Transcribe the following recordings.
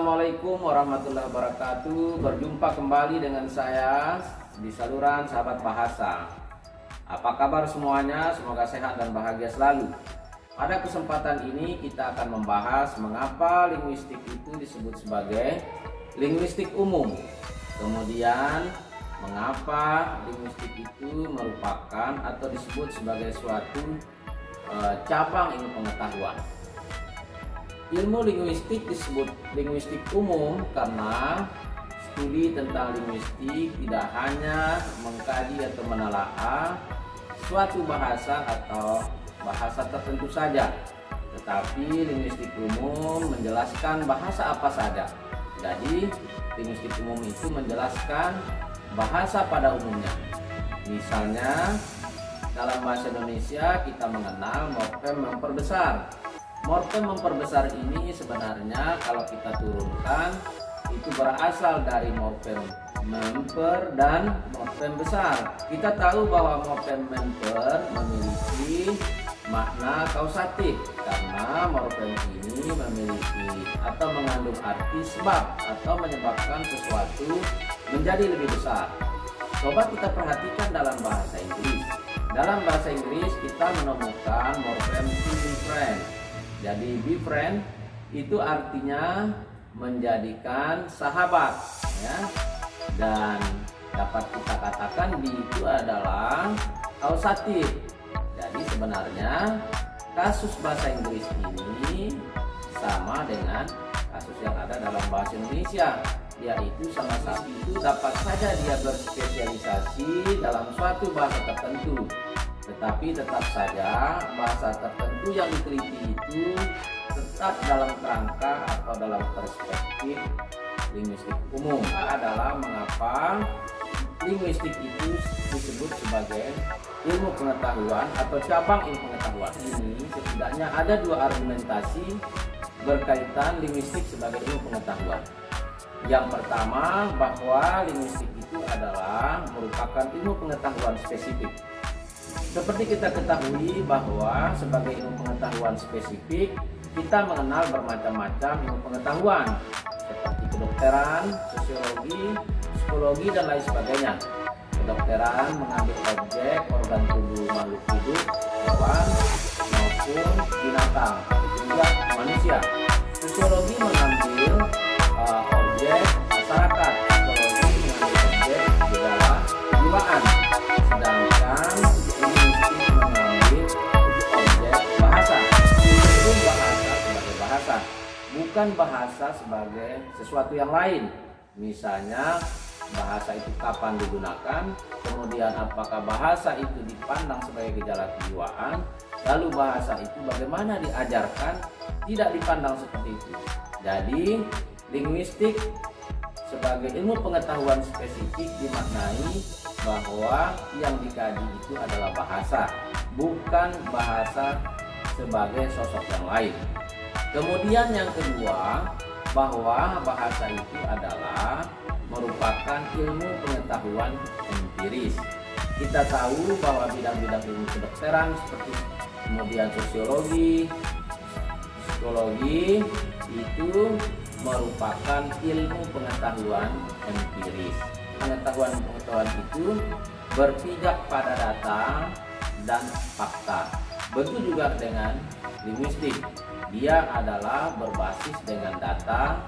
Assalamualaikum warahmatullahi wabarakatuh. Berjumpa kembali dengan saya di saluran Sahabat Bahasa. Apa kabar semuanya? Semoga sehat dan bahagia selalu. Pada kesempatan ini kita akan membahas mengapa linguistik itu disebut sebagai linguistik umum. Kemudian mengapa linguistik itu merupakan atau disebut sebagai suatu cabang ilmu pengetahuan. Ilmu linguistik disebut linguistik umum karena studi tentang linguistik tidak hanya mengkaji atau menelaah suatu bahasa atau bahasa tertentu saja, tetapi linguistik umum menjelaskan bahasa apa saja. Jadi linguistik umum itu menjelaskan bahasa pada umumnya. Misalnya dalam bahasa Indonesia kita mengenal morfem memperbesar. Morfem memperbesar ini sebenarnya kalau kita turunkan itu berasal dari morfem memper dan morfem besar. Kita tahu bahwa morfem memper memiliki makna kausatif karena morfem ini memiliki atau mengandung arti sebab atau menyebabkan sesuatu menjadi lebih besar. Coba kita perhatikan dalam bahasa Inggris. Dalam bahasa Inggris kita menemukan morfem to be friend. Jadi be friend itu artinya menjadikan sahabat, ya. Dan dapat kita katakan be itu adalah kausatif. Jadi sebenarnya kasus bahasa Inggris ini sama dengan kasus yang ada dalam bahasa Indonesia, yaitu sama satu itu dapat saja dia berspesialisasi dalam suatu bahasa tertentu, tetapi tetap saja bahasa tertentu yang diteliti itu tetap dalam kerangka atau dalam perspektif linguistik umum. Adalah mengapa linguistik itu disebut sebagai ilmu pengetahuan atau cabang ilmu pengetahuan. Ini setidaknya ada dua argumentasi berkaitan linguistik sebagai ilmu pengetahuan. Yang pertama, bahwa linguistik itu adalah merupakan ilmu pengetahuan spesifik. Seperti kita ketahui bahwa sebagai ilmu pengetahuan spesifik kita mengenal bermacam-macam ilmu pengetahuan seperti kedokteran, sosiologi, psikologi dan lain sebagainya. Kedokteran mengambil objek organ tubuh makhluk hidup, hewan maupun binatang, juga manusia. Sosiologi mengambil objek masyarakat, psikologi mengambil objek gejala kejiwaan, sedangkan linguistik mengambil objek bahasa. Itu bahasa sebagai bahasa, bukan bahasa sebagai sesuatu yang lain. Misalnya bahasa itu kapan digunakan, kemudian apakah bahasa itu dipandang sebagai gejala kejiwaan, lalu bahasa itu bagaimana diajarkan, tidak dipandang seperti itu. Jadi linguistik sebagai ilmu pengetahuan spesifik dimaknai bahwa yang dikaji itu adalah bahasa, bukan bahasa sebagai sosok yang lain. Kemudian yang kedua, bahwa bahasa itu adalah merupakan ilmu pengetahuan empiris. Kita tahu bahwa bidang-bidang ilmu kedokteran seperti kemudian sosiologi, psikologi itu merupakan ilmu pengetahuan empiris. Pengetahuan itu berpijak pada data dan fakta. Begitu juga dengan linguistik. Dia adalah berbasis dengan data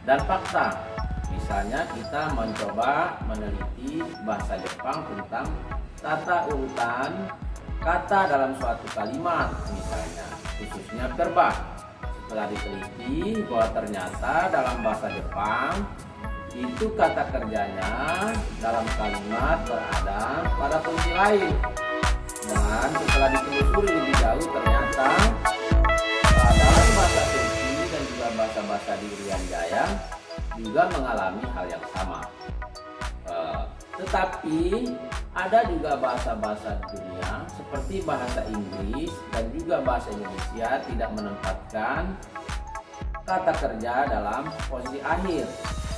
dan fakta. Misalnya kita mencoba meneliti bahasa Jepang tentang tata urutan kata dalam suatu kalimat, misalnya khususnya verba. Setelah diteliti bahwa ternyata dalam bahasa Jepang itu kata kerjanya dalam kalimat berada pada posisi lain. Dan setelah ditelusuri lebih jauh ternyata dalam bahasa Turki dan juga bahasa-bahasa di Irian Jaya juga mengalami hal yang sama. Tetapi ada juga bahasa-bahasa dunia seperti bahasa Inggris dan juga bahasa Indonesia tidak menempatkan kata kerja dalam posisi akhir,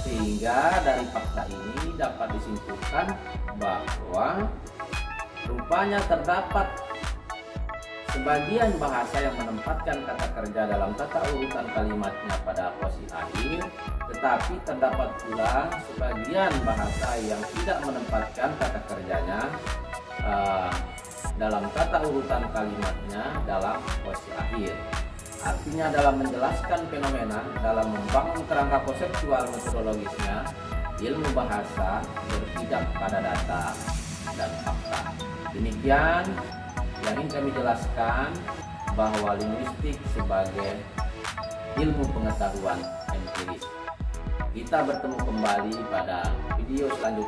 sehingga dari fakta ini dapat disimpulkan bahwa rupanya terdapat sebagian bahasa yang menempatkan kata kerja dalam tata urutan kalimatnya pada posisi akhir, tetapi terdapat pula sebagian bahasa yang tidak menempatkan kata kerjanya dalam tata urutan kalimatnya dalam posisi akhir. Artinya dalam menjelaskan fenomena, dalam membangun kerangka konseptual metodologisnya, ilmu bahasa berpijak pada data dan fakta. Demikian yang ingin kami jelaskan, bahwa linguistik sebagai ilmu pengetahuan empiris. Kita bertemu kembali pada video selanjutnya.